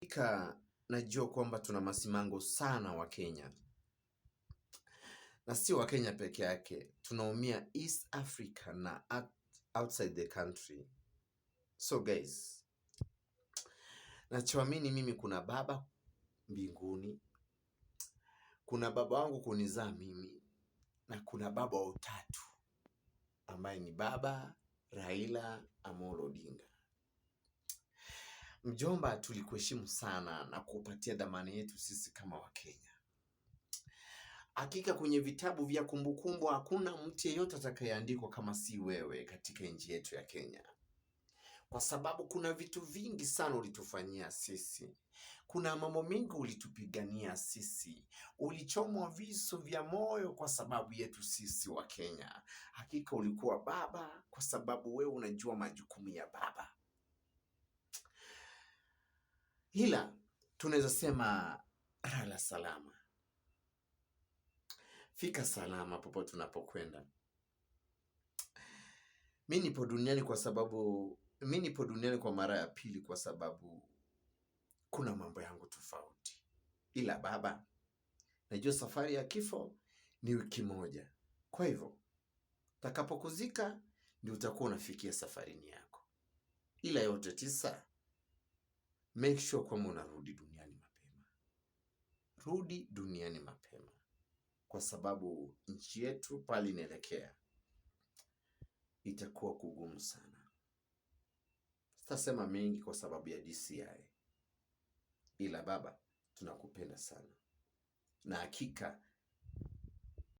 Hakika najua kwamba tuna masimango sana wa Kenya, na sio wa Kenya peke yake, tunaumia East Africa na outside the country. So guys, nachoamini mimi, kuna baba mbinguni, kuna baba wangu kunizaa mimi, na kuna baba wa utatu ambaye ni baba Raila Amolo Odinga. Mjomba, tulikuheshimu sana na kupatia dhamana yetu sisi kama Wakenya. Hakika kwenye vitabu vya kumbukumbu hakuna mtu yeyote atakayeandikwa kama si wewe katika nchi yetu ya Kenya, kwa sababu kuna vitu vingi sana ulitufanyia sisi, kuna mambo mengi ulitupigania sisi, ulichomwa visu vya moyo kwa sababu yetu sisi wa Kenya. Hakika ulikuwa baba, kwa sababu wewe unajua majukumu ya baba. Ila tunaweza sema lala salama, fika salama popote tunapokwenda. Mimi nipo duniani kwa mara ya pili kwa sababu kuna mambo yangu tofauti. Ila baba, najua safari ya kifo ni wiki moja. Kwa hivyo, takapokuzika ndio utakuwa unafikia safarini yako. Ila yote tisa, make sure kwamba unarudi duniani mapema. Rudi duniani mapema, kwa sababu nchi yetu pale inaelekea itakuwa kugumu sana. Sitasema mengi kwa sababu ya DCI. Ila baba, tunakupenda sana, na hakika